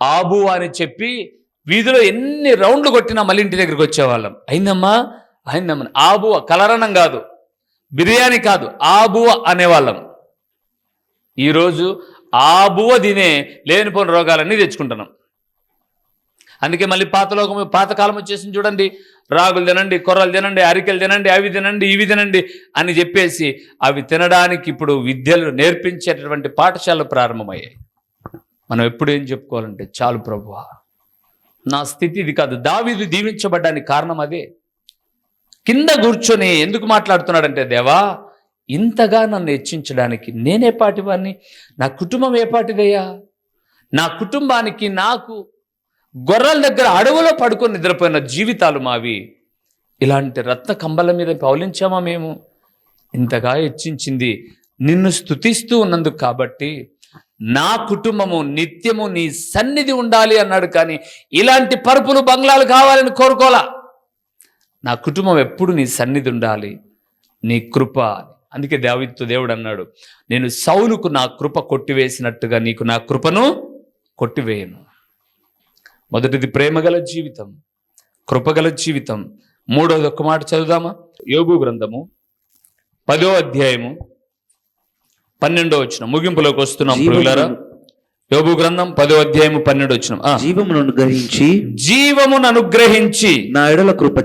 ఆబు అని చెప్పి వీధిలో ఎన్ని రౌండ్లు కొట్టినా మళ్ళీ ఇంటి దగ్గరికి వచ్చేవాళ్ళం. అయిందమ్మా ఆబువ, కలరన్నం కాదు, బిర్యానీ కాదు, ఆబువ అనేవాళ్ళం. ఈరోజు ఆబువ తినే లేనిపోయిన రోగాలన్నీ తెచ్చుకుంటున్నాం. అందుకే మళ్ళీ పాతకాలం వచ్చేసింది చూడండి. రాగులు తినండి, కొర్రలు తినండి, అరికెలు తినండి, అవి తినండి, ఇవి తినండి అని చెప్పేసి అవి తినడానికి ఇప్పుడు విద్యలు నేర్పించేటటువంటి పాఠశాలలు ప్రారంభమయ్యాయి. మనం ఎప్పుడు ఏం చెప్పుకోవాలంటే, చాలు ప్రభువా, నా స్థితి ఇది కాదు. దావీదు దీవించబడ్డానికి కారణం అదే. కింద కూర్చొని ఎందుకు మాట్లాడుతున్నాడంటే, దేవా ఇంతగా నన్ను హెచ్చించడానికి నేనే పాటివాడిని, నా కుటుంబం ఏ పాటిదయ్యా, నా కుటుంబానికి నాకు గొర్రెల దగ్గర అడవులో పడుకొని నిద్రపోయిన జీవితాలు మావి. ఇలాంటి రత్న కంబల మీద పౌలించామా మేము? ఇంతగా హెచ్చించింది నిన్ను స్తుతిస్తూ ఉన్నందుకు కాబట్టి నా కుటుంబము నిత్యము నీ సన్నిధి ఉండాలి అన్నాడు. కానీ ఇలాంటి పరుపులు బంగ్లాలు కావాలని కోరుకోలా. నా కుటుంబం ఎప్పుడు నీ సన్నిధి ఉండాలి, నీ కృప. అందుకే దేవుడు అన్నాడు, నేను సౌలుకు నా కృప కొట్టివేసినట్టుగా నీకు నా కృపను కొట్టివేయను. మొదటిది ప్రేమగల జీవితం, కృపగల జీవితం. మూడవది ఒక్క మాట చదువుదామా? యోబు గ్రంథము 10వ అధ్యాయము 12వ వచనం, ముగింపులోకి వస్తున్నాం ప్రియులారా. యోబు గ్రంథం 10వ అధ్యాయము 12వ వచనం. జీవమును అనుగ్రహించి నా ఎడల కృప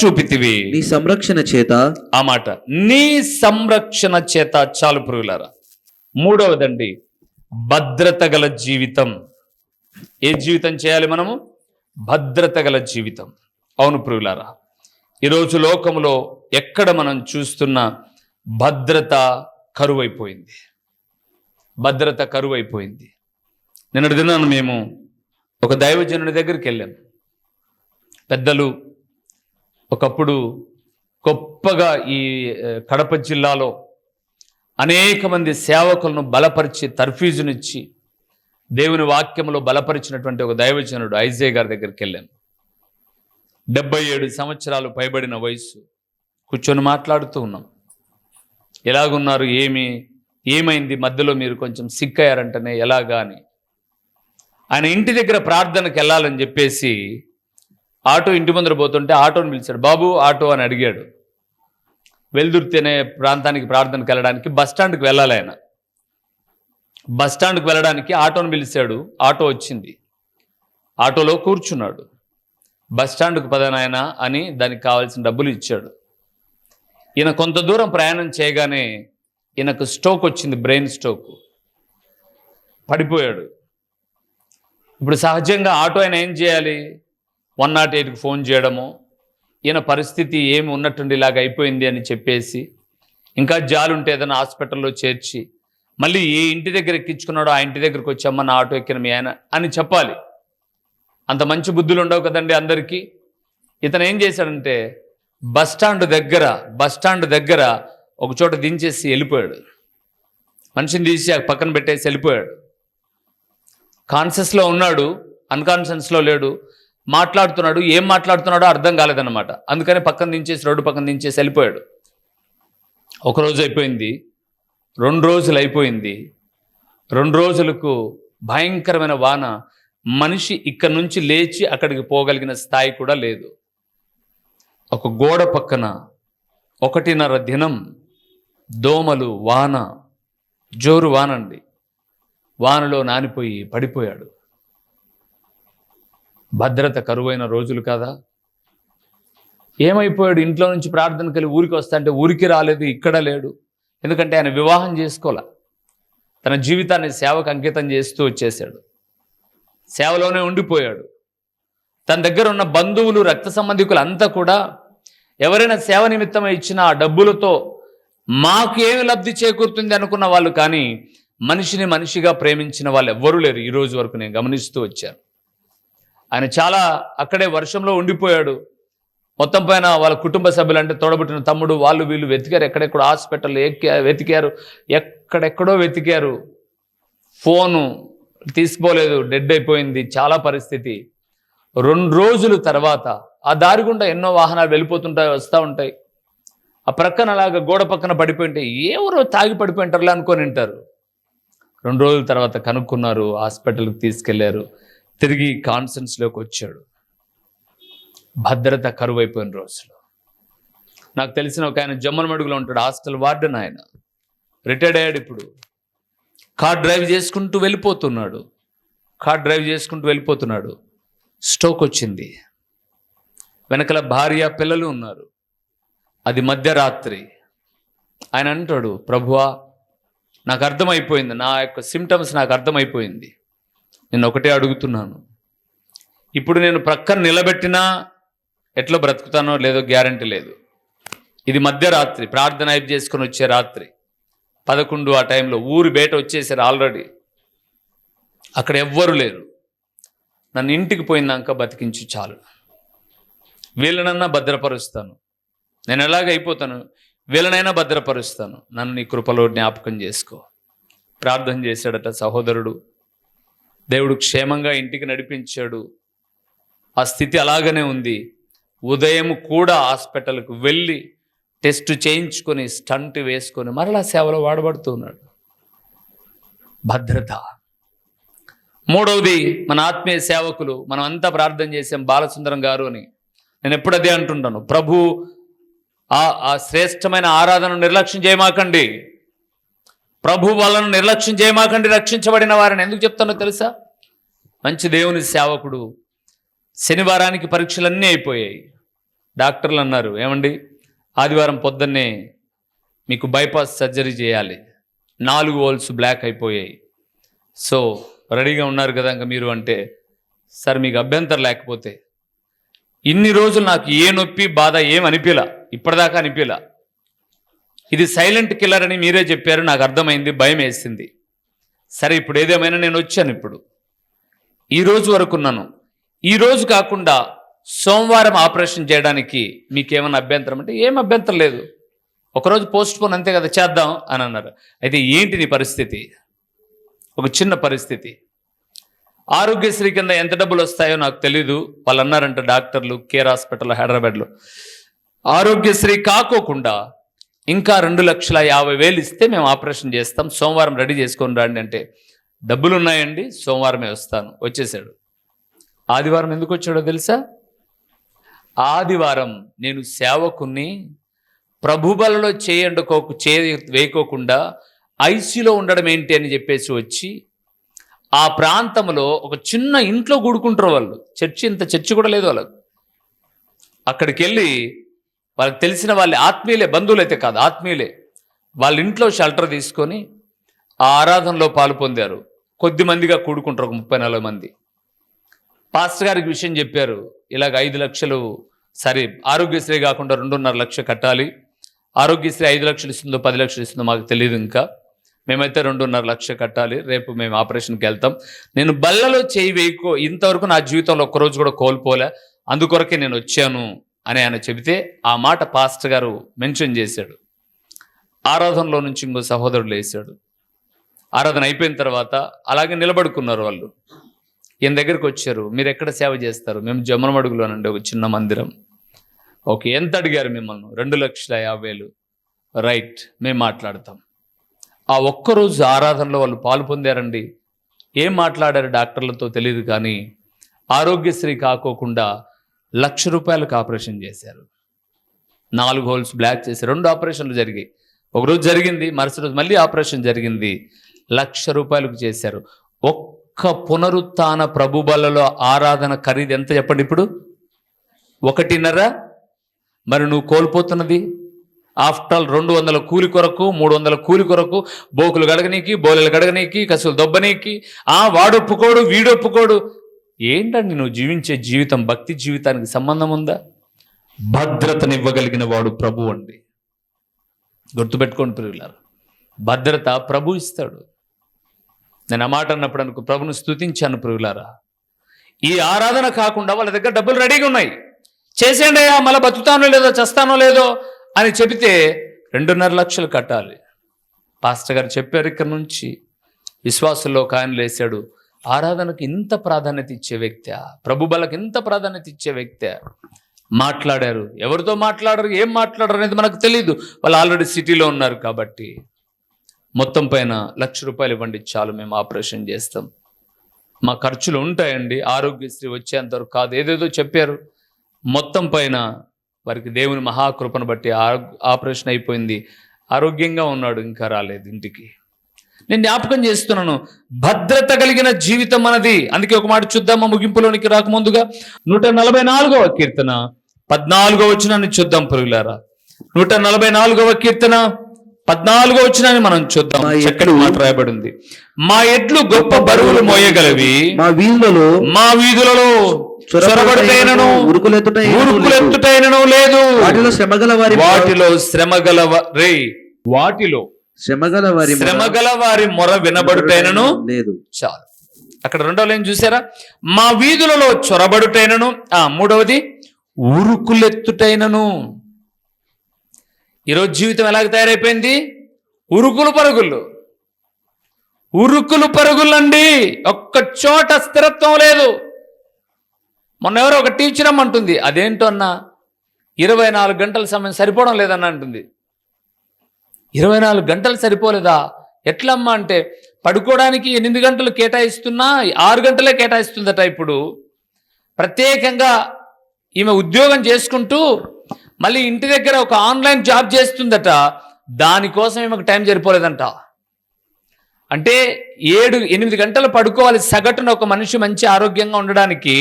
చూపితివి, నీ సంరక్షణ చేత. ఆ మాట, నీ సంరక్షణ చేత. చాలు ప్రియులారా. మూడవదండి, భద్రత గల జీవితం. ఏ జీవితం చేయాలి మనము? భద్రత గల జీవితం. అవును ప్రియులారా, ఈరోజు లోకంలో ఎక్కడ మనం చూస్తున్న భద్రత కరువైపోయింది. భద్రత కరువైపోయింది. నిన్నటి దినాన మేము ఒక దైవజనుడి దగ్గరికి వెళ్ళాం. పెద్దలు ఒకప్పుడు గొప్పగా ఈ కడప జిల్లాలో అనేక మంది సేవకులను బలపరిచి తర్ఫీజునిచ్చి దేవుని వాక్యంలో బలపరిచినటువంటి ఒక దైవజనుడు ఐజే గారి దగ్గరికి వెళ్ళాను. 77 సంవత్సరాలు పైబడిన వయసు. కూర్చొని మాట్లాడుతూ ఉన్నాం. ఎలాగున్నారు, ఏమైంది, మధ్యలో మీరు కొంచెం సిక్ అయ్యారంటనే, ఎలాగా అని. ఆయన ఇంటి దగ్గర ప్రార్థనకు వెళ్ళాలని చెప్పేసి ఆటో ఇంటి ముందర పోతుంటే ఆటోని పిలిచాడు. బాబు ఆటో అని అడిగాడు. వెల్దుర్తినే ప్రాంతానికి ప్రార్థనకు వెళ్ళడానికి బస్టాండ్కి వెళ్ళాలి ఆయన. బస్టాండ్కి వెళ్ళడానికి ఆటోని పిలిచాడు. ఆటో వచ్చింది. ఆటోలో కూర్చున్నాడు. బస్టాండ్కు పదనాయన అని దానికి కావాల్సిన డబ్బులు ఇచ్చాడు. ఈయన కొంత దూరం ప్రయాణం చేయగానే ఈయనకు స్ట్రోక్ వచ్చింది, బ్రెయిన్ స్ట్రోక్. పడిపోయాడు. ఇప్పుడు సహజంగా ఆటో ఆయన ఏం చేయాలి? 108కి ఫోన్ చేయడము, ఈయన పరిస్థితి ఏమి ఉన్నట్టుండి ఇలాగ అయిపోయింది అని చెప్పేసి, ఇంకా జాలుంటే ఏదైనా హాస్పిటల్లో చేర్చి మళ్ళీ ఏ ఇంటి దగ్గర ఎక్కించుకున్నాడో ఆ ఇంటి దగ్గరికి వచ్చామ్మ నా ఆటో ఎక్కిన మీ ఆయన అని చెప్పాలి. అంత మంచి బుద్ధులు ఉండవు కదండి అందరికీ. ఇతను ఏం చేశాడంటే బస్టాండ్ దగ్గర ఒక చోట దించేసి వెళ్ళిపోయాడు. మనిషిని తీసి పక్కన పెట్టేసి వెళ్ళిపోయాడు. కాన్షియస్లో ఉన్నాడు, అన్కాన్షియస్లో లేడు. మాట్లాడుతున్నాడు, ఏం మాట్లాడుతున్నాడో అర్థం కాలేదన్నమాట. అందుకని పక్కన దించేసి, రోడ్డు పక్కన దించేసి వెళ్ళిపోయాడు. ఒకరోజు అయిపోయింది, 2 రోజులు అయిపోయింది. 2 రోజులకు భయంకరమైన వాన. మనిషి ఇక్కడి నుంచి లేచి అక్కడికి పోగలిగిన స్థాయి కూడా లేదు. ఒక గోడ పక్కన 1.5 దినం దోమలు, వాన, జోరు వానండి. వానలో నానిపోయి పడిపోయాడు. భద్రత కరువైన రోజులు కదా. ఏమైపోయాడు? ఇంట్లో నుంచి ప్రార్థనకి వెళ్ళి ఊరికి వస్తా అంటే ఊరికి రాలేదు, ఇక్కడ లేడు. ఎందుకంటే ఆయన వివాహం చేసుకోలే. తన జీవితాన్ని సేవకు అంకితం చేస్తూ వచ్చేసాడు. సేవలోనే ఉండిపోయాడు. తన దగ్గర ఉన్న బంధువులు, రక్త సంబంధికులు అంతా కూడా ఎవరైనా సేవ నిమిత్తమై ఇచ్చిన ఆ డబ్బులతో మాకు ఏమి లబ్ధి చేకూరుతుంది అనుకున్న వాళ్ళు, కానీ మనిషిని మనిషిగా ప్రేమించిన వాళ్ళు ఎవ్వరూ లేరు. ఈ రోజు వరకు నేను గమనిస్తూ వచ్చాను. ఆయన చాలా అక్కడే వర్షంలో ఉండిపోయాడు. మొత్తం పైన వాళ్ళ కుటుంబ సభ్యులు అంటే తోడబుట్టిన తమ్ముడు, వాళ్ళు వీళ్ళు వెతికారు. ఎక్కడెక్కడో హాస్పిటల్ వెతికారు, ఎక్కడెక్కడో వెతికారు. ఫోను తీసుకోలేదు, డెడ్ అయిపోయింది. చాలా పరిస్థితి. 2 రోజుల తర్వాత ఆ దారి గుండా ఎన్నో వాహనాలు వెళ్ళిపోతుంటాయి, వస్తూ ఉంటాయి. ఆ ప్రక్కన అలాగా గోడ పక్కన పడిపోయింటే ఎవరో తాగి పడిపోయింటారులే అనుకొని ఉంటారు. 2 రోజుల తర్వాత కనుక్కున్నారు, హాస్పిటల్కి తీసుకెళ్లారు. తిరిగి కాన్ఫరెన్స్లోకి వచ్చాడు. భద్రత కరువైపోయిన రోజులు. నాకు తెలిసిన ఒక ఆయన జమ్మలమడుగులో ఉంటాడు, హాస్టల్ వార్డెన్. ఆయన రిటైర్డ్ అయ్యాడు. ఇప్పుడు కార్ డ్రైవ్ చేసుకుంటూ వెళ్ళిపోతున్నాడు. స్ట్రోక్ వచ్చింది. వెనకల భార్య పిల్లలు ఉన్నారు. అది మధ్యరాత్రి. ఆయన అంటాడు, ప్రభువా నాకు అర్థమైపోయింది, నా యొక్క సిమ్టమ్స్ నాకు అర్థమైపోయింది. నేను ఒకటే అడుగుతున్నాను, ఇప్పుడు నేను ప్రక్కన నిలబెట్టినా ఎట్లా బ్రతుకుతానో లేదో గ్యారంటీ లేదు. ఇది మధ్యరాత్రి, ప్రార్థన అయిపు చేసుకొని వచ్చే రాత్రి 11 ఆ టైంలో. ఊరు బయట వచ్చేసారు ఆల్రెడీ. అక్కడ ఎవ్వరు లేరు. నన్ను ఇంటికి పోయిందాక బతికించు చాలు, వీళ్ళనన్నా భద్రపరుస్తాను. నేను ఎలాగ అయిపోతాను, వీళ్ళనైనా భద్రపరుస్తాను. నన్ను నీ కృపలో జ్ఞాపకం చేసుకో. ప్రార్థన చేశాడట సహోదరుడు. దేవుడు క్షేమంగా ఇంటికి నడిపించాడు. ఆ స్థితి అలాగనే ఉంది. ఉదయం కూడా హాస్పిటల్కు వెళ్ళి టెస్ట్ చేయించుకొని స్టంట్ వేసుకొని మరలా సేవలో వాడబడుతున్నాడు. భద్రత. మూడవది, మన ఆత్మీయ సేవకులు. మనం అంతా ప్రార్థన చేసాం, బాలసుందరం గారు అని. నేను ఎప్పుడు అదే అంటుంటాను, ప్రభు ఆ శ్రేష్టమైన ఆరాధనను నిర్లక్ష్యం చేయమాకండి. ప్రభు వాళ్ళను నిర్లక్ష్యం చేయమాకండి. రక్షించబడిన వారిని ఎందుకు చెప్తానో తెలుసా? మంచి దేవుని సేవకుడు. శనివారానికి పరీక్షలన్నీ అయిపోయాయి. డాక్టర్లు అన్నారు, ఏమండి ఆదివారం పొద్దున్నే మీకు బైపాస్ సర్జరీ చేయాలి, 4 హోల్స్ బ్లాక్ అయిపోయాయి. సో రెడీగా ఉన్నారు కదా ఇంకా మీరు అంటే, సార్ మీకు అభ్యంతరం లేకపోతే. ఇన్ని రోజులు నాకు ఏ నొప్పి బాధ ఏం అనిపించలా, ఇప్పటిదాకా అనిపించలా. ఇది సైలెంట్ కిల్లర్ అని మీరే చెప్పారు, నాకు అర్థమైంది, భయం వేసింది. సరే ఇప్పుడు ఏదేమైనా నేను వచ్చాను. ఇప్పుడు ఈ రోజు వరకు ఉన్నాను. ఈ రోజు కాకుండా సోమవారం ఆపరేషన్ చేయడానికి మీకేమైనా అభ్యంతరం అంటే, ఏం అభ్యంతరం లేదు, ఒకరోజు పోస్ట్ పోన్ అంతే కదా, చేద్దాం అని అన్నారు. అయితే ఏంటి నీ పరిస్థితి? ఒక చిన్న పరిస్థితి. ఆరోగ్యశ్రీ కింద ఎంత డబ్బులు వస్తాయో నాకు తెలీదు. వాళ్ళు అన్నారంట డాక్టర్లు, కేర్ హాస్పిటల్ హైదరాబాద్లో, ఆరోగ్యశ్రీ కాకోకుండా ఇంకా 2,50,000 ఇస్తే మేము ఆపరేషన్ చేస్తాం, సోమవారం రెడీ చేసుకొని రండి అంటే, డబ్బులు ఉన్నాయండి, సోమవారమే వస్తాను. వచ్చేసాడు. ఆదివారం ఎందుకు వచ్చాడో తెలుసా? ఆదివారం నేను సేవకుని ప్రభుబలలో వేయకోకుండా ఐసీలో ఉండడం ఏంటి అని చెప్పేసి వచ్చి, ఆ ప్రాంతంలో ఒక చిన్న ఇంట్లో కూడుకుంటారు వాళ్ళు. చర్చి కూడా లేదు వాళ్ళకు. అక్కడికి వెళ్ళి వాళ్ళకి తెలిసిన వాళ్ళే, ఆత్మీయులే, బంధువులు అయితే కాదు, ఆత్మీయులే, వాళ్ళ ఇంట్లో షెల్టర్ తీసుకొని ఆ ఆరాధనలో పాలు పొందారు. కొద్ది మందిగా కూడుకుంటారు, ఒక 30-40 మంది. పాస్టర్ గారికి విషయం చెప్పారు, ఇలాగ 5 లక్షలు, సరే ఆరోగ్యశ్రీ కాకుండా 2.5 లక్షలు కట్టాలి. ఆరోగ్యశ్రీ 5 లక్షలు ఇస్తుందో 10 లక్షలు ఇస్తుందో మాకు తెలియదు, ఇంకా మేమైతే 2.5 లక్షలు కట్టాలి, రేపు మేము ఆపరేషన్కి వెళ్తాం. నేను బల్లలో చేయి ఇంతవరకు నా జీవితంలో ఒక్కరోజు కూడా కోల్పోలే, అందుకొరకే నేను వచ్చాను అని ఆయన చెబితే, ఆ మాట పాస్టర్ గారు మెన్షన్ చేశాడు. ఆరాధనలో నుంచి ఇంకో సహోదరుడు లేచాడు. ఆరాధన అయిపోయిన తర్వాత అలాగే నిలబడుకున్నారు వాళ్ళు. ఈయన దగ్గరికి వచ్చారు, మీరు ఎక్కడ సేవ చేస్తారు? మేము జమ్మలమడుగులోనండి, ఒక చిన్న మందిరం. ఓకే, ఎంత అడిగారు మిమ్మల్ని? 2,50,000. రైట్, మేము మాట్లాడతాం. ఆ ఒక్కరోజు ఆరాధనలో వాళ్ళు పాలు పొందారండి. ఏం మాట్లాడారు డాక్టర్లతో తెలియదు, కానీ ఆరోగ్యశ్రీ కాకోకుండా ₹1,00,000 ఆపరేషన్ చేశారు. 4 హోల్స్ బ్లాక్ చేసి 2 ఆపరేషన్లు జరిగాయి. ఒకరోజు జరిగింది, మరుసటి రోజు మళ్ళీ ఆపరేషన్ జరిగింది. ₹1,00,000 చేశారు. ఒక్క పునరుత్థాన ప్రభుబలలో ఆరాధన ఖరీదు ఎంత చెప్పండి ఇప్పుడు? 1.5. మరి నువ్వు కోల్పోతున్నది ఆఫ్టర్ ఆల్ 200 కూలి కొరకు, 300 కూలి కొరకు, బోకులు గడగనీకి, బోలెలు గడగనీకి, కసులు దొబ్బనీకి, వాడొప్పుకోడు వీడొప్పుకోడు. ఏంటండి నువ్వు జీవించే జీవితం? భక్తి జీవితానికి సంబంధం ఉందా? భద్రతనివ్వగలిగిన వాడు ప్రభు అండి. గుర్తుపెట్టుకోండి ప్రియులారా, భద్రత ప్రభు ఇస్తాడు. నేను ఆ మాట అన్నప్పుడు అనుకో, ప్రభును స్తుతించాను ప్రియులారా. ఈ ఆరాధన కాకుండా వాళ్ళ దగ్గర డబ్బులు రెడీగా ఉన్నాయి, చేసేయండి అయ్యా, మళ్ళీ బతుకుతానో లేదో చేస్తానో లేదో అని చెబితే 2.5 లక్షలు కట్టాలి. పాస్టర్ గారు చెప్పారు, ఇక్కడ నుంచి విశ్వాసంలో ఒక ఆయన లేచాడు. ఆరాధనకు ఇంత ప్రాధాన్యత ఇచ్చే వ్యక్తి, ప్రభు బలకు ఇంత ప్రాధాన్యత ఇచ్చే వ్యక్తి. మాట్లాడారు. ఎవరితో మాట్లాడరు, ఏం మాట్లాడరు అనేది మనకు తెలియదు, వాళ్ళు ఆల్రెడీ సిటీలో ఉన్నారు కాబట్టి. మొత్తం పైన ₹1,00,000 ఇవ్వండి చాలు, మేము ఆపరేషన్ చేస్తాం. మా ఖర్చులు ఉంటాయండి, ఆరోగ్యశ్రీ వచ్చేంతవరకు కాదు, ఏదేదో చెప్పారు. మొత్తం పైన వారికి దేవుని మహాకృపను బట్టి ఆపరేషన్ అయిపోయింది, ఆరోగ్యంగా ఉన్నాడు, ఇంకా రాలేదు ఇంటికి. నేను జ్ఞాపకం చేస్తున్నాను, భద్రత కలిగిన జీవితం మనది. అందుకే ఒక మాట చూద్దామా ముగింపులోనికి రాకముందుగా? 144వ కీర్తన 14వ వచనాన్ని చూద్దాం ప్రియులారా. 144వ కీర్తన 14వ వచనాన్ని మనం చూద్దాం. చక్కటి మాట రాయబడింది, మా ఎడ్లు గొప్ప బరువులు మోయగలవి, మా వీధులలో చొరబడితేనను ఉరుకులెత్తుటైనను లేదు, వాటిలో శ్రమగల వారి మొర వినబడుటైనను లేదు. చాలు. అక్కడ రెండో లైన్ చూసారా? మా వీధులలో చొరబడుటైనను. మూడవది ఉరుకులెత్తుటైనను. ఈరోజు జీవితం ఎలాగ తయారైపోయింది? ఉరుకులు పరుగులండి, ఒక్క చోట స్థిరత్వం లేదు. మొన్న ఎవరో ఒక టీచర్ అమ్మ అంటుంది, అదేంటో అన్నా 24 గంటల సమయం సరిపోవడం లేదన్న అంటుంది. 24 గంటలు సరిపోలేదా? ఎట్లమ్మా అంటే, పడుకోవడానికి 8 గంటలు కేటాయిస్తున్నా 6 గంటలే కేటాయిస్తుందట. ఇప్పుడు ప్రత్యేకంగా ఈమె ఉద్యోగం చేసుకుంటూ మళ్ళీ ఇంటి దగ్గర ఒక ఆన్లైన్ జాబ్ చేస్తుందట, దానికోసం ఈమెకు టైం సరిపోలేదంట. అంటే 7-8 గంటలు పడుకోవాలి సగటున ఒక మనిషి మంచి ఆరోగ్యంగా ఉండడానికి.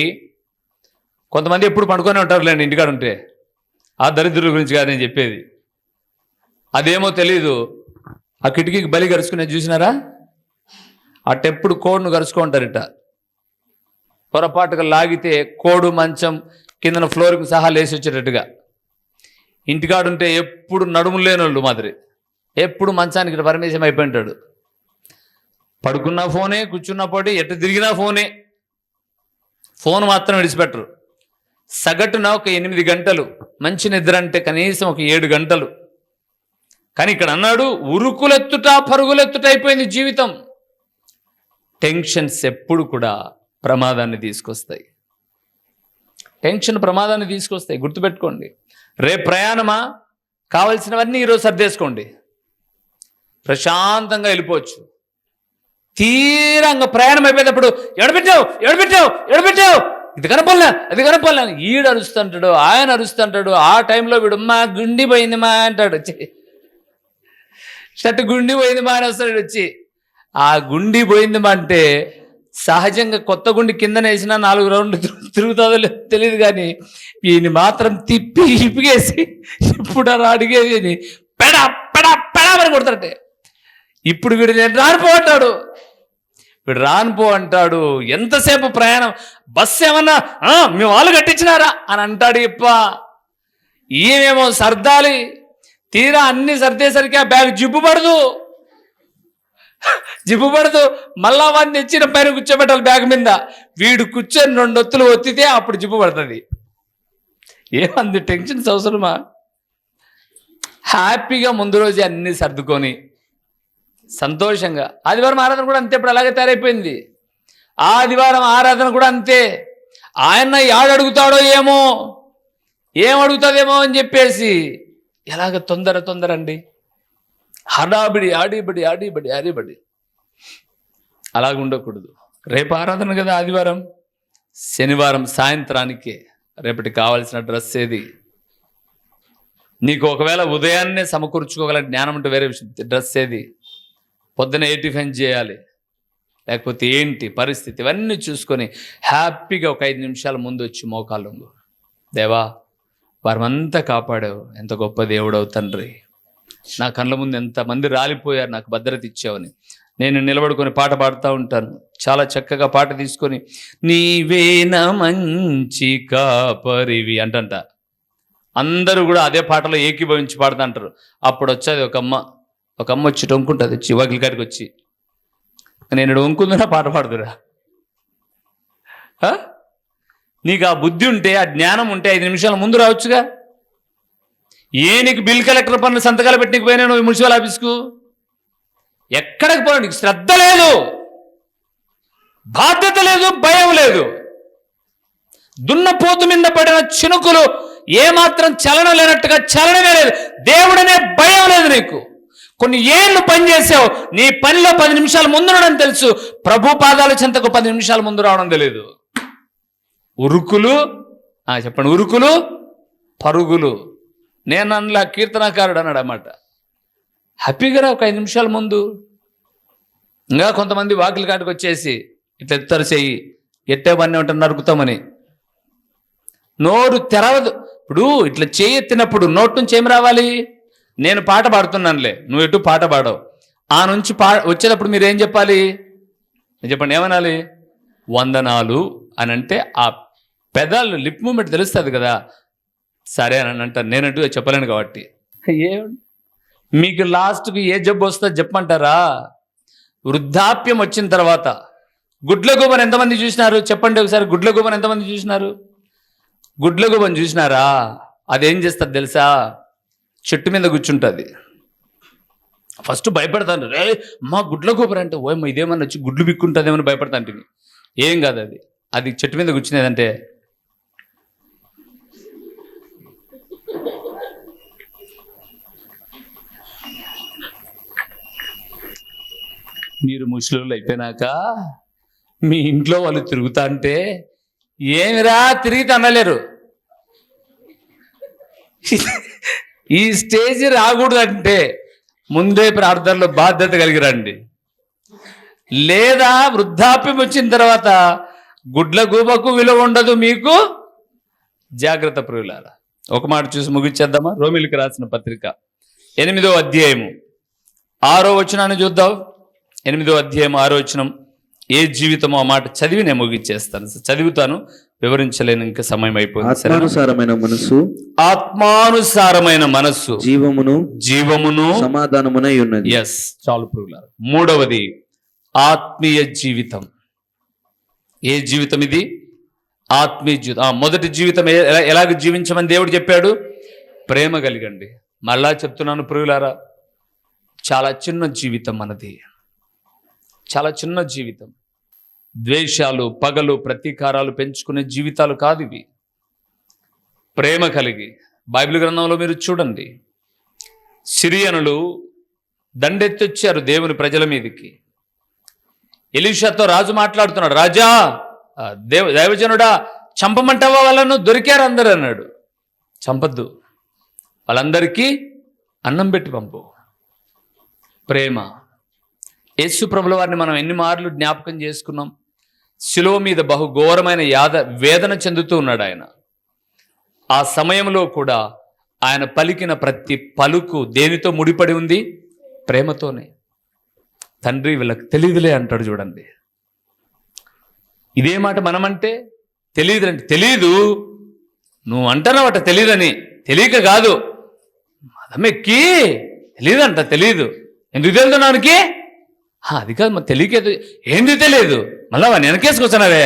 కొంతమంది ఎప్పుడు పడుకొని ఉంటారులేండి ఇంటికాడ ఉంటే, ఆ దరిద్రుల గురించి కాదు నేను చెప్పేది. అదేమో తెలీదు, ఆ కిటికీకి బలి గరుచుకునే చూసినారా? అటెప్పుడు కోడును గరుచుకుంటారట. పొరపాటుగా లాగితే కోడు మంచం కిందన ఫ్లోర్కి సహా లేచి వచ్చేటట్టుగా. ఇంటికాడుంటే ఎప్పుడు నడుములు లేనోళ్ళు మాదిరి, ఎప్పుడు మంచానికి పరమేశం అయిపోయింటాడు. పడుకున్నా ఫోనే, కూర్చున్నప్పుడు ఎటు తిరిగినా ఫోనే, ఫోన్ మాత్రం విడిచిపెట్టరు. సగటున ఒక 8 గంటలు, మంచి నిద్ర అంటే కనీసం ఒక 7 గంటలు. కానీ ఇక్కడ అన్నాడు, ఉరుకులెత్తుట పరుగులెత్తుట అయిపోయింది జీవితం. టెన్షన్స్ ఎప్పుడు కూడా ప్రమాదాన్ని తీసుకొస్తాయి. టెన్షన్ ప్రమాదాన్ని తీసుకొస్తాయి, గుర్తుపెట్టుకోండి. రేపు ప్రయాణమా, కావలసినవన్నీ ఈరోజు సర్దేసుకోండి, ప్రశాంతంగా వెళ్ళిపోవచ్చు. తీరంగా ప్రయాణం అయిపోయేటప్పుడు ఎడబెట్టావు ఇది కనపడలే, అది కనపడలే, ఈడు అరుస్తుంటాడు, ఆయన అరుస్తుంటాడు. ఆ టైంలో వీడు మా గుండి పోయింది మా అంటాడు వచ్చి, షర్ట్ గుండి పోయింది మా అని వస్తాడు వచ్చి. ఆ గుండి పోయింది మా అంటే సహజంగా కొత్త గుండి కిందన వేసినా 4 రౌండ్లు తిరుగుతుందో లేదు తెలియదు, కానీ ఈయన మాత్రం తిప్పి ఇప్పిగేసి ఇప్పుడు అడిగేది అని పెడా పెడా పెడా అని కొడతారటే. ఇప్పుడు వీడు నేను రానిపో అంటాడు. ఎంతసేపు ప్రయాణం, బస్సు ఏమన్నా మీ వాళ్ళు కట్టించినారా అని అంటాడు. ఇప్ప ఈమెమో సర్దాలి, తీరా అన్ని సర్దేసరికి ఆ బ్యాగ్ జిబ్బు పడదు. మళ్ళా వాడిని తెచ్చిన పైన కూర్చోబెట్టాలి బ్యాగ్ మీద. వీడు కూర్చొని 2 ఒత్తులు ఒత్తితే అప్పుడు జిబ్బు పడుతుంది. ఏమంది టెన్షన్స్ అవసరమా? హ్యాపీగా ముందు రోజే అన్ని సర్దుకొని సంతోషంగా. ఆదివారం ఆరాధన కూడా అంతే, ఇప్పుడు అలాగే తయారైపోయింది. ఆదివారం ఆరాధన కూడా అంతే. ఆయన అడుగుతాడో ఏమో, ఏం అడుగుతుందేమో అని చెప్పేసి ఎలాగ తొందర అండి, హడాబిడి ఆడిబడి అలాగ ఉండకూడదు. రేపు ఆరాధన కదా ఆదివారం, శనివారం సాయంత్రానికే రేపటికి కావాల్సిన డ్రెస్ ఏది, నీకు ఒకవేళ ఉదయాన్నే సమకూర్చుకోగల జ్ఞానం అంటే వేరే విషయం, డ్రెస్ ఏది, పొద్దున ఏ టిఫిన్ చేయాలి, లేకపోతే ఏంటి పరిస్థితి, ఇవన్నీ చూసుకొని హ్యాపీగా ఒక 5 నిమిషాల ముందు వచ్చి మోకాళ్ళు, దేవా వారమంతా కాపాడావు, ఎంత గొప్ప దేవుడవు తండ్రి, నా కళ్ళ ముందు ఎంతమంది రాలిపోయారు, నాకు భద్రత ఇచ్చావని నేను నిలబడుకొని పాట పాడుతూ ఉంటాను. చాలా చక్కగా పాట తీసుకొని, నీవేనా మంచి కాపరివి అంటంట. అందరూ కూడా అదే పాటలో ఏకీభవించి పాడుతూ అంటారు. అప్పుడు వచ్చేది ఒక అమ్మ వచ్చి టొంకుంటుంది, వచ్చి వాకిలి కాడికి వచ్చి, నేను వంకుందునా పాట పాడుతురా. నీకు ఆ బుద్ధి ఉంటే, ఆ జ్ఞానం ఉంటే 5 నిమిషాల ముందు రావచ్చుగా. నీకు బిల్ కలెక్టర్ పనులు సంతకాలు పెట్టినకి పోయినా నువ్వు మున్సిపల్ ఆఫీస్కు, ఎక్కడికి పోయినా నీకు శ్రద్ధ లేదు, బాధ్యత లేదు, భయం లేదు. దున్నపోతు మీద పడిన చినుకులు ఏమాత్రం చలనం లేనట్టుగా చలనమే లేదు. దేవుడనే భయం లేదు నీకు. కొన్ని ఏళ్ళు పని చేసావు, నీ పనిలో 10 నిమిషాలు ముందు రావడం తెలుసు, ప్రభు పాదాల చెంతకు 10 నిమిషాలు ముందు రావడం తెలియదు. ఉరుకులు, చెప్పండి, ఉరుకులు పరుగులు. నేను అందులో కీర్తనాకారుడు అన్నాడు అన్నమాట. హ్యాపీగా రా ఒక 5 నిమిషాల ముందు. ఇంకా కొంతమంది వాకిలి కాటికి వచ్చేసి ఇట్లా ఎత్తారు చెయ్యి, ఎట్టేవన్నీ ఉంటారు నరుకుతామని. నోరు తెరవదు. ఇప్పుడు ఇట్లా చేయి ఎత్తినప్పుడు నోటి నుంచి ఏం రావాలి? నేను పాట పాడుతున్నానులే, నువ్వు ఎటు పాట పాడవు. ఆ నుంచి వచ్చేటప్పుడు మీరు ఏం చెప్పాలి? చెప్పండి, ఏమనాలి? వందనాలు అని అంటే ఆ పెదాలు లిప్ మూమెంట్ తెలుస్తుంది కదా. సరే అని అంటారు. నేనంటూ చెప్పలేను కాబట్టి. మీకు లాస్ట్కి ఏ జబ్బు వస్తుందో చెప్పమంటారా? వృద్ధాప్యం వచ్చిన తర్వాత గుడ్లగూబను ఎంతమంది చూసినారు? చెప్పండి ఒకసారి. గుడ్లగూబను ఎంతమంది చూసినారు? గుడ్లగూబను చూసినారా? అదేం చేస్తుంది తెలుసా? చెట్టు మీద కూర్చుంటుంది. ఫస్ట్ భయపడతాను, రే మా గుడ్లగూబరు అంటే, ఓయమ్మ ఇదేమన్నా వచ్చి గుడ్లు బిక్కుంటుందేమని భయపడతాంటివి. ఏం కాదు, అది చెట్టు మీద కూర్చునేదంటే మీరు ముసలోళ్ళు అయిపోయినాక మీ ఇంట్లో వాళ్ళు తిరుగుతా అంటే ఏమిరా తిరిగి అనలేరు. ఈ స్టేజ్ రాకూడదంటే ముందే ప్రార్థనలో బాధ్యత కలిగి రండి. లేదా వృద్ధాప్యం వచ్చిన తర్వాత గుడ్లగూబకు విలువ ఉండదు మీకు. జాగ్రత్త ప్రియులారా. ఒక మాట చూసి ముగించేద్దామా? రోమిలికి రాసిన పత్రిక 8వ అధ్యాయము 6వ వచనాన్ని చూద్దాం. 8వ అధ్యాయం 6వ వచనం. ఏ జీవితమో ఆ మాట చదివి నేను ముగించేస్తాను. చదువుతాను, వివరించలేను, ఇంకా సమయం అయిపోయింది. ఆత్మానుసారమైన మనస్సు జీవమును సమాధానమునై ఉన్నది. ఎస్, చాలు ప్రియులారా. 3వది ఆత్మీయ జీవితం. ఏ జీవితం ఇది? ఆత్మీయ జీవితం. మొదటి జీవితం ఎలాగ జీవించమని దేవుడు చెప్పాడు? ప్రేమ కలిగండి. మళ్ళా చెప్తున్నాను ప్రియులారా, చాలా చిన్న జీవితం మనది, చాలా చిన్న జీవితం. ద్వేషాలు, పగలు, ప్రతీకారాలు పెంచుకునే జీవితాలు కాదు ఇవి. ప్రేమ కలిగి, బైబిల్ గ్రంథంలో మీరు చూడండి, సిరియనులు దండెత్తొచ్చారు దేవుని ప్రజల మీదకి. ఎలీషాతో రాజు మాట్లాడుతున్నాడు, రాజా దైవజనుడా చంపమంటావా వాళ్ళను? దొరికారు అందరు అన్నాడు. చంపద్దు, వాళ్ళందరికీ అన్నం పెట్టి పంపు. ప్రేమ. యేసు ప్రభుల వారిని మనం ఎన్ని మార్లు జ్ఞాపకం చేసుకున్నాం. శిలువ మీద బహు ఘోరమైన వేదన చెందుతూ ఉన్నాడు ఆయన. ఆ సమయంలో కూడా ఆయన పలికిన ప్రతి పలుకు దేనితో ముడిపడి ఉంది? ప్రేమతోనే. తండ్రి వీళ్ళకి తెలియదులే అంటాడు చూడండి. ఇదే మాట మనమంటే తెలియదులంటే, తెలీదు నువ్వు అంటున్నావట తెలియదని. తెలియక కాదు, మదమెక్కి తెలియదంట. తెలీదు ఎందుకు తెలుదున్నానికి? అది కాదు, మరి తెలియక ఏంది తెలియదు, మళ్ళా వాడిని వెనకేసుకొచ్చినావే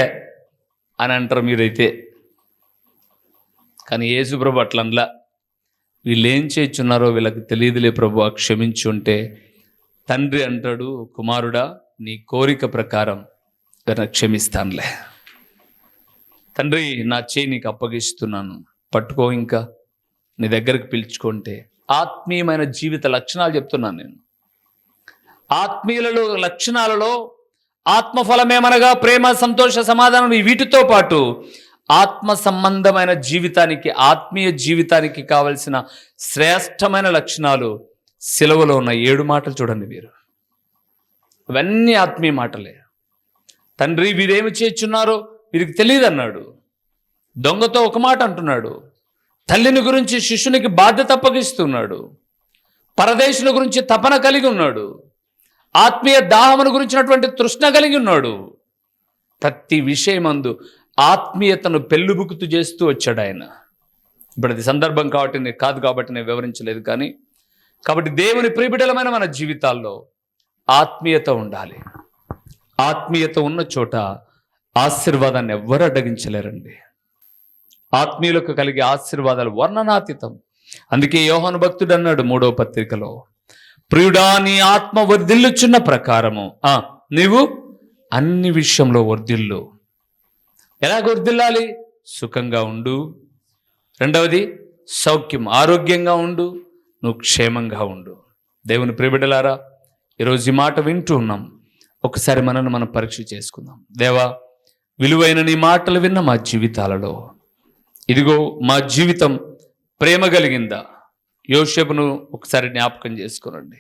అని అంటారు మీరైతే. కానీ యేసు ప్రభు అట్లనలా. వీళ్ళు ఏం చేయుచున్నారో వీళ్ళకి తెలియదులే ప్రభు, క్షమించుంటే. తండ్రి అంటాడు, కుమారుడా నీ కోరిక ప్రకారం క్షమిస్తానులే. తండ్రి నా చేయి నీకు అప్పగిస్తున్నాను, పట్టుకో, ఇంకా నీ దగ్గరకు పిలుచుకుంటే. ఆత్మీయమైన జీవిత లక్షణాలు చెప్తున్నాను నేను. ఆత్మీయులలో లక్షణాలలో ఆత్మఫలమేమనగా ప్రేమ, సంతోష, సమాధానం, వీటితో పాటు ఆత్మ సంబంధమైన జీవితానికి, ఆత్మీయ జీవితానికి కావలసిన శ్రేష్టమైన లక్షణాలు సిలువలో ఉన్న 7 మాటలు చూడండి మీరు. అవన్నీ ఆత్మీయ మాటలే. తండ్రి వీరేమి చేస్తున్నారో వీరికి తెలియదు అన్నాడు. దొంగతో ఒక మాట అంటున్నాడు. తల్లిని గురించి శిష్యునికి బాధ్యత అప్పగిస్తున్నాడు. పరదేశుల గురించి తపన కలిగి ఉన్నాడు. ఆత్మీయ దాహమును గురించినటువంటి తృష్ణ కలిగి ఉన్నాడు. ప్రతి విషయమందు ఆత్మీయతను పెళ్ళుబుకుతూ చేస్తూ వచ్చాడు ఆయన. ఇప్పుడు అది సందర్భం కాదు కాబట్టి నేను వివరించలేదు. కాబట్టి దేవుని ప్రియబిడ్డలమైన మన జీవితాల్లో ఆత్మీయత ఉండాలి. ఆత్మీయత ఉన్న చోట ఆశీర్వాదాన్ని ఎవ్వరు అడ్డగించలేరండి. ఆత్మీయులకు కలిగే ఆశీర్వాదాలు వర్ణనాతీతం. అందుకే యోహాను భక్తుడు అన్నాడు 3వ పత్రికలో, ప్రియుడా నీ ఆత్మ వర్ధిల్లుచున్న ప్రకారము నీవు అన్ని విషయంలో వర్ధిల్లు. ఎలా వర్ధిల్లాలి? సుఖంగా ఉండు. 2వది సౌఖ్యం, ఆరోగ్యంగా ఉండు. నువ్వు క్షేమంగా ఉండు. దేవుని ప్రియబిడ్డలారా, ఈరోజు ఈ మాట వింటూ ఉన్నాం. ఒకసారి మనల్ని మనం పరీక్ష చేసుకుందాం. దేవా, విలువైన నీ మాటలు విన్న మా జీవితాలలో ఇదిగో మా జీవితం ప్రేమ కలిగిందా? యోసేపును ఒకసారి జ్ఞాపకం చేసుకునండి.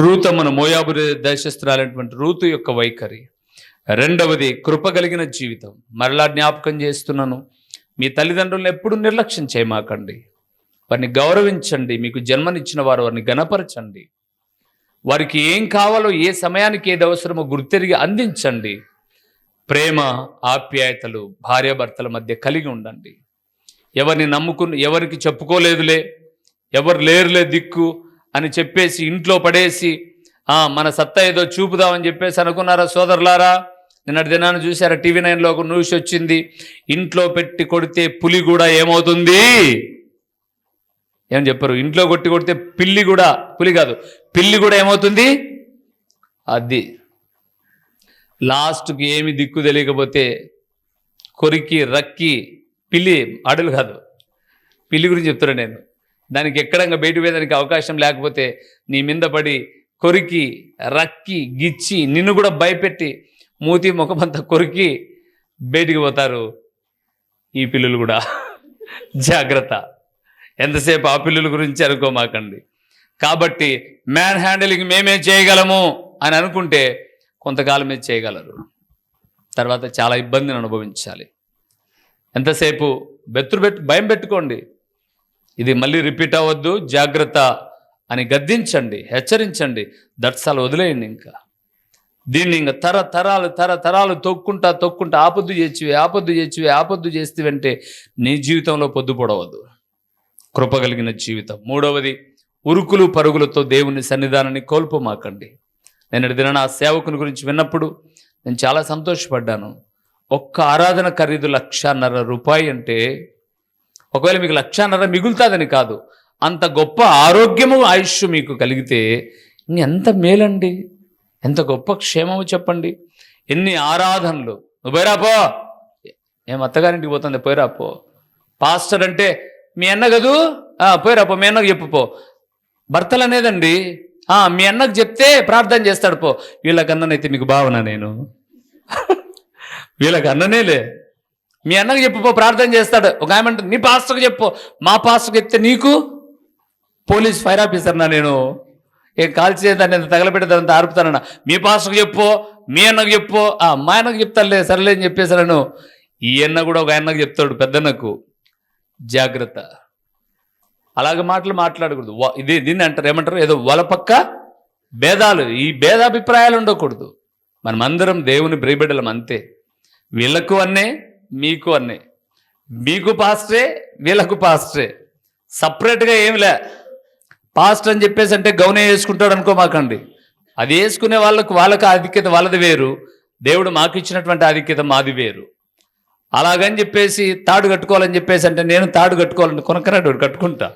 రూతమ్మను, మోయాబు దేశస్తురాలైనటువంటి రూతు యొక్క వైఖరి. రెండవది, కృప కలిగిన జీవితం. మరలా జ్ఞాపకం చేస్తున్నాను, మీ తల్లిదండ్రులను ఎప్పుడు నిర్లక్ష్యం చేయమాకండి. వారిని గౌరవించండి. మీకు జన్మనిచ్చిన వారు వారిని గణపరచండి. వారికి ఏం కావాలో, ఏ సమయానికి ఏది అవసరమో గుర్తెరిగి అందించండి. ప్రేమ, ఆప్యాయతలు భార్యాభర్తల మధ్య కలిగి ఉండండి. ఎవరిని నమ్ముకుని ఎవరికి చెప్పుకోలేదులే, ఎవరు లేరులే దిక్కు అని చెప్పేసి ఇంట్లో పడేసి మన సత్తా ఏదో చూపుదామని చెప్పేసి అనుకున్నారా సోదరులారా? నిన్నటి దినాన్ని చూసారా? టీవీ 9లో ఒక న్యూస్ వచ్చింది. ఇంట్లో పెట్టి కొడితే పులి కూడా ఏమవుతుంది? ఏమని చెప్పారు? ఇంట్లో కొడితే పిల్లి కూడా, పులి కాదు పిల్లి కూడా ఏమవుతుంది? అది లాస్ట్కి ఏమి దిక్కు తెలియకపోతే కొరికి రక్కి పిల్లి, అడలు కాదు పిల్లి గురించి చెప్తున్నాను నేను. దానికి ఎక్కడంగా బయట పోయేదానికి అవకాశం లేకపోతే నీ మీద పడి కొరికి రక్కి గిచ్చి నిన్ను కూడా భయపెట్టి మూతి ముఖమంతా కొరికి బయటికి పోతారు ఈ పిల్లులు కూడా. జాగ్రత్త, ఎంతసేపు ఆ పిల్లుల గురించి అనుకోమాకండి. కాబట్టి మ్యాన్ హ్యాండిలింగ్ మేమే చేయగలము అని అనుకుంటే కొంతకాలమే చేయగలరు, తర్వాత చాలా ఇబ్బందిని అనుభవించాలి. ఎంతసేపు భయం పెట్టుకోండి. ఇది మళ్ళీ రిపీట్ అవ్వద్దు, జాగ్రత్త అని గద్దించండి, హెచ్చరించండి. దట్సాలు వదిలేయండి. ఇంకా దీన్ని ఇంకా తరతరాలు తొక్కుంటా ఆపొద్దు చేస్తేవంటే నీ జీవితంలో పొద్దుపడవద్దు. కృప కలిగిన జీవితం. మూడవది, ఉరుకులు పరుగులతో దేవుని సన్నిధానాన్ని కోల్పోమాకండి. నేను దిన ఆ సేవకుని గురించి విన్నప్పుడు నేను చాలా సంతోషపడ్డాను. ఒక్క ఆరాధన ఖరీదు 1,50,000 రూపాయి అంటే, ఒకవేళ మీకు 1,50,000 మిగులుతుందని కాదు, అంత గొప్ప ఆరోగ్యము ఆయుష్ మీకు కలిగితే ఎంత మేలండి, ఎంత గొప్ప క్షేమము చెప్పండి. ఎన్ని ఆరాధనలు. నువ్వు పోయిరాపో, ఏం అత్తగారింటికి పోతుంది, పోయిరాపో. పాస్టర్ అంటే మీ అన్న కదూ, పోయిరాపో, మీ అన్నకు చెప్పుపో. భర్తలు అనేదండి, మీ అన్నకు చెప్తే ప్రార్థన చేస్తాడు పో. వీళ్ళకన్ననైతే మీకు భావన, నేను వీళ్ళకి అన్ననేలే, మీ అన్నకు చెప్పుపో ప్రార్థన చేస్తాడు. ఒక ఆమె అంటే నీ పాస్టర్కి చెప్పు, మా పాస్టర్కి చెప్తే నీకు పోలీస్ ఫైర్ ఆఫీసర్నా నేను, ఏం కాల్చేదాన్ని ఎంత తగలబెట్టేదంతా ఆరుపుతానన్నా. మీ పాస్టర్కి చెప్పు, మీ అన్నకు చెప్పు. మా అన్నకు చెప్తానులే, సరేలే అని చెప్పేసాను. ఈ అన్న కూడా ఒక అన్నకు చెప్తాడు, పెద్దన్నకు. జాగ్రత్త, అలాగే మాట్లాడకూడదు. దీన్ని అంటారు, ఏమంటారు, ఏదో వలపక్క భేదాలు. ఈ భేదాభిప్రాయాలు ఉండకూడదు. మనమందరం దేవుని ప్రియబిడ్డలం అంతే. వీళ్ళకు అన్నే, మీకు అన్నే. మీకు పాస్టరే, వీళ్ళకు పాస్టరే. సపరేట్గా ఏమిలే. పాస్టర్ అని చెప్పేసి అంటే గౌనే వేసుకుంటాడు అనుకోమాకండి. అది వేసుకునే వాళ్ళకు ఆధిక్యత వాళ్ళది వేరు, దేవుడు మాకు ఇచ్చినటువంటి ఆధిక్యత మాది వేరు. అలాగని చెప్పేసి తాడు కట్టుకోవాలని చెప్పేసి అంటే నేను తాడు కట్టుకోవాలని కొనకరాడు కట్టుకుంటా.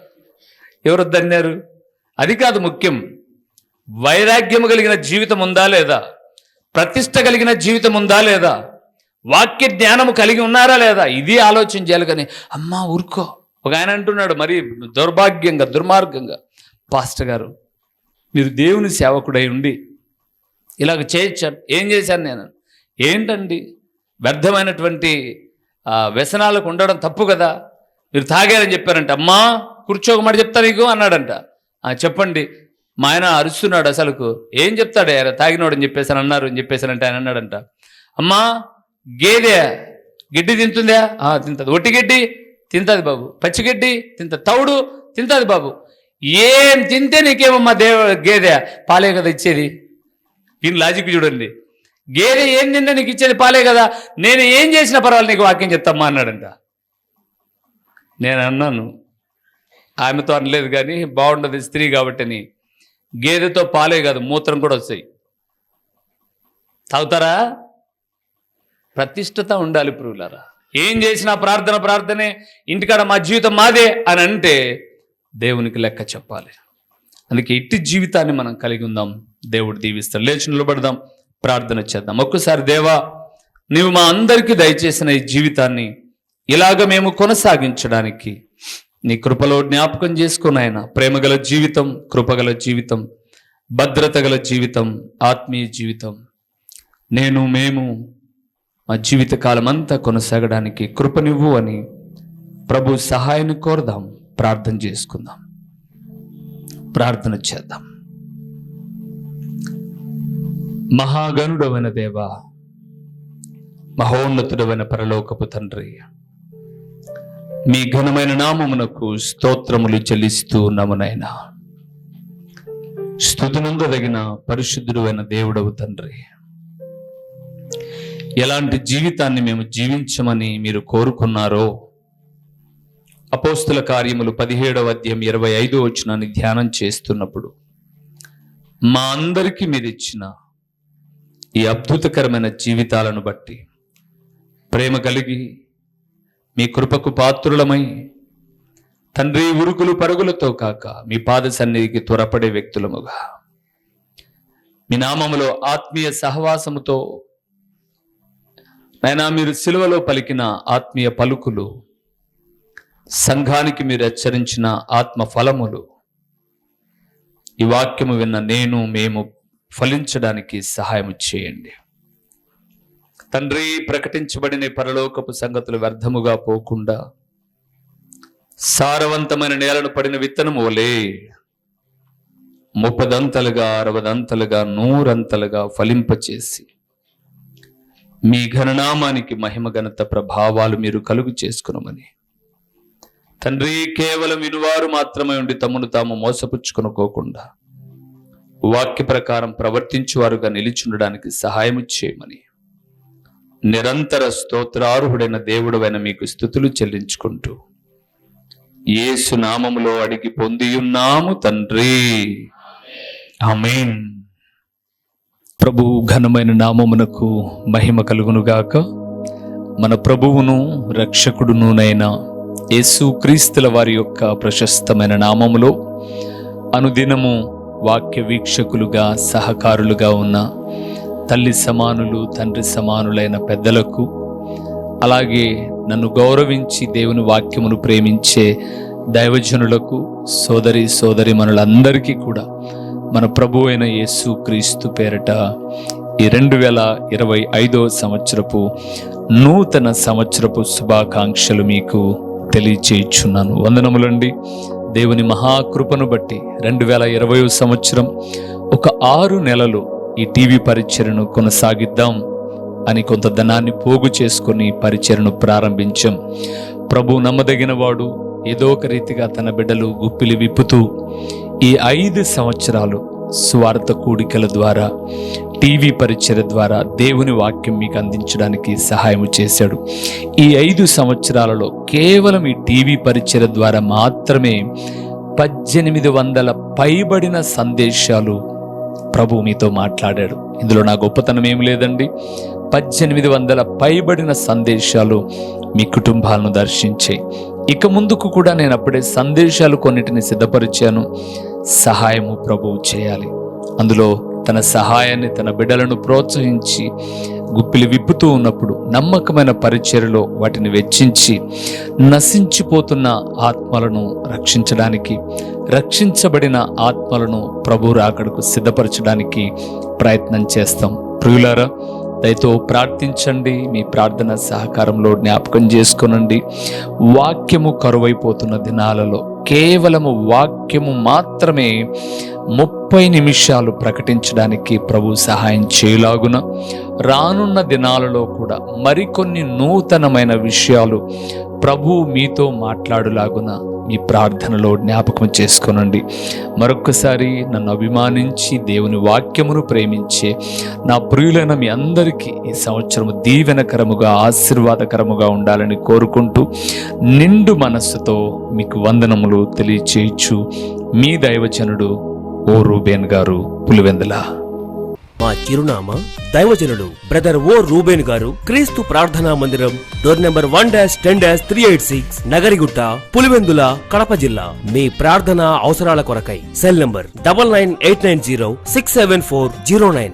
ఎవరు వద్దన్నారు? అది కాదు ముఖ్యం. వైరాగ్యము కలిగిన జీవితం ఉందా లేదా? ప్రతిష్ట కలిగిన జీవితం ఉందా లేదా? వాక్య జ్ఞానము కలిగి ఉన్నారా లేదా? ఇది ఆలోచన చేయాలి. కానీ అమ్మా ఊరుకో. ఒక ఆయన అంటున్నాడు, మరి దుర్మార్గంగా, పాస్టర్ గారు మీరు దేవుని సేవకుడై ఉండి ఇలాగ చేయొచ్చాను. ఏం చేశాను నేను? ఏంటండి, వ్యర్థమైనటువంటి వ్యసనాలకు ఉండడం తప్పు కదా, మీరు తాగారని చెప్పారంట. అమ్మా కూర్చోకమాట చెప్తా నీకు అన్నాడంట. చెప్పండి. మా ఆయన అరుస్తున్నాడు, అసలుకు ఏం చెప్తాడు తాగినోడు అని చెప్పేసాను అన్నారు అని చెప్పేసానంటే ఆయన అన్నాడంట, అమ్మా గేదె గిడ్డి తింటుందా? తింటుంది. ఒట్టి గిడ్డి తింటుంది బాబు, పచ్చిగడ్డి తింటుంది, తౌడు తింటుంది బాబు. ఏం తింటే నీకేమమ్మా గేదె పాలే కదా ఇచ్చేది. దీని లాజిక్ చూడండి. గేదె ఏం తింటే నీకు ఇచ్చేది పాలే కదా, నేను ఏం చేసినా పర్వాలేదు నీకు వాక్యం చెప్తామ్మా అన్నాడంట. నేను అన్నాను, ఆమెతో అనలేదు కానీ బాగుండదు స్త్రీ కాబట్టిని, గేదెతో పాలే కాదు మూత్రం కూడా వస్తాయి. తాగుతారా? ప్రతిష్టత ఉండాలి ప్రియులారా. ఏం చేసినా ప్రార్థనే, ఇంటికాడ మా జీవితం మాదే అని అంటే దేవునికి లెక్క చెప్పాలి. అందుకే ఇట్టి జీవితాన్ని మనం కలిగి ఉందాం. దేవుడు దీవిస్తాడు. లేచి నిలబడదాం, ప్రార్థన చేద్దాం. ఒక్కసారి దేవా, నీవు మా అందరికీ దయచేసిన ఈ జీవితాన్ని ఇలాగ మేము కొనసాగించడానికి నీ కృపలో జ్ఞాపకం చేసుకుని ఆయన ప్రేమగల జీవితం, కృపగల జీవితం, భద్రత గల జీవితం, ఆత్మీయ జీవితం మేము మా జీవితకాలం అంతా కొనసాగడానికి కృపనివ్వు అని ప్రభు సహాయాన్ని కోరదాం. ప్రార్థన చేసుకుందాం. ప్రార్థన చేద్దాం. మహాగణుడవైన దేవా, మహోన్నతుడవైన పరలోకపు తండ్రి, మీ ఘనమైన నామమునకు స్తోత్రములు చెల్లిస్తూ నమునైనా. స్తుతినందదగిన పరిశుద్ధుడైన దేవుడవు తండ్రి, ఎలాంటి జీవితాన్ని మేము జీవించమని మీరు కోరుకున్నారో అపోస్తుల కార్యములు 17వ అధ్యాయం 25వ వచనాన్ని ధ్యానం చేస్తున్నప్పుడు మా అందరికీ మీరు ఇచ్చిన ఈ అద్భుతకరమైన జీవితాలను బట్టి ప్రేమ కలిగి మీ కృపకు పాత్రులమై తండ్రి, ఉరుకులు పరుగులతో కాక మీ పాద సన్నిధికి త్వరపడే వ్యక్తులముగా మీ నామములో ఆత్మీయ సహవాసముతో నైనా మీరు సిలువలో పలికిన ఆత్మీయ పలుకులు, సంఘానికి మీరు హెచ్చరించిన ఆత్మ ఫలములు, ఈ వాక్యము విన్న మేము ఫలించడానికి సహాయం చేయండి తండ్రి. ప్రకటించబడిన పరలోకపు సంగతులు వ్యర్థముగా పోకుండా సారవంతమైన నేలను పడిన విత్తనము వలె 30 దంతలుగా 60 దంతలుగా 100 అంతలుగా ఫలింపచేసి మీ ఘననామానికి మహిమ ఘనత ప్రభావాలు మీరు కలుగు చేసుకునమని తండ్రి, కేవలం వినువారు మాత్రమే ఉండి తమను తాము మోసపుచ్చుకొనుకోకుండా వాక్య ప్రకారం ప్రవర్తించువారుగా నిలిచుండడానికి సహాయం చేయమని నిరంతర స్తోత్రార్హుడైన దేవుడవైన మీకు స్తుతులు చెల్లించుకుంటూ యేసు నామములో అడిగి పొందియున్నాము తండ్రి, ఆమేన్. ప్రభు ఘనమైన నామమునకు మహిమ కలుగునుగాక. మన ప్రభువును రక్షకుడునునైన యేసు క్రీస్తుల వారి యొక్క ప్రశస్తమైన నామములో అనుదినము వాక్య వీక్షకులుగా సహకారులుగా ఉన్న తల్లి సమానులు, తండ్రి సమానులైన పెద్దలకు, అలాగే నన్ను గౌరవించి దేవుని వాక్యమును ప్రేమించే దైవజనులకు, సోదరీమణులందరికీ కూడా మన ప్రభు అయిన యేసు క్రీస్తు పేరట ఈ 2025వ సంవత్సరపు నూతన సంవత్సరపు శుభాకాంక్షలు మీకు తెలియచేయుచున్నాను. వందనములండి. దేవుని మహాకృపను బట్టి 2020వ సంవత్సరం ఒక 6 నెలలు ఈ టీవీ పరిచర్యను కొనసాగిద్దాం అని కొంత ధనాన్ని పోగు చేసుకుని పరిచర్యను ప్రారంభించాం. ప్రభు నమ్మదగిన వాడు. ఏదో ఒక రీతిగా తన బిడ్డలు గుప్పిలి విప్పుతూ ఈ 5 సంవత్సరాలు స్వార్థ కూడికల ద్వారా, టీవీ పరిచర్య ద్వారా దేవుని వాక్యం మీకు అందించడానికి సహాయం చేశాడు. ఈ 5 సంవత్సరాలలో కేవలం ఈ టీవీ పరిచర్య ద్వారా మాత్రమే 1800 పైబడిన సందేశాలు ప్రభు మీతో మాట్లాడాడు. ఇందులో నా గొప్పతనం ఏమి లేదండి. 1800 పైబడిన సందేశాలు మీ కుటుంబాలను దర్శించాయి. ఇక ముందుకు కూడా నేను అప్పుడే సందేశాలు కొన్నిటిని సిద్ధపరిచాను. సహాయము ప్రభువు చేయాలి. అందులో తన సహాయాన్ని, తన బిడ్డలను ప్రోత్సహించి గుప్పిలి విప్పుతూ ఉన్నప్పుడు నమ్మకమైన పరిచర్యలో వాటిని వెచ్చించి నశించిపోతున్న ఆత్మలను రక్షించడానికి, రక్షించబడిన ఆత్మలను ప్రభు రాకడకు సిద్ధపరచడానికి ప్రయత్నం చేస్తాం. ప్రియులారా, దయతో ప్రార్థించండి. మీ ప్రార్థన సహకారంలో జ్ఞాపకం చేసుకునండి. వాక్యము కరువైపోతున్న దినాలలో కేవలము వాక్యము మాత్రమే 30 నిమిషాలు ప్రకటించడానికి ప్రభు సహాయం చేయలాగున రానున్న దినాలలో కూడా మరికొన్ని నూతనమైన విషయాలు ప్రభు మీతో మాట్లాడులాగున మీ ప్రార్థనలో జ్ఞాపకం చేసుకొనండి. మరొక్కసారి నన్ను అభిమానించి దేవుని వాక్యమును ప్రేమించే నా ప్రియులైన మీ అందరికీ ఈ సంవత్సరము దీవెనకరముగా, ఆశీర్వాదకరముగా ఉండాలని కోరుకుంటూ నిండు మనస్సుతో మీకు వందనములు తెలియచేయచ్చు మీ దైవజనుడు ఓ రూబేన్ గారు, పులివెందుల. మా చిరునామా దైవజనుడు బ్రదర్ ఓ రూబేన్ గారు, క్రీస్తు ప్రార్థనా మందిరం, డోర్ నెంబర్ 1-10-386, నగరిగుట్ట, పులివెందుల, కడప జిల్లా. మీ ప్రార్థనా అవసరాల కొరకై సెల్ నంబర్ 9989067409.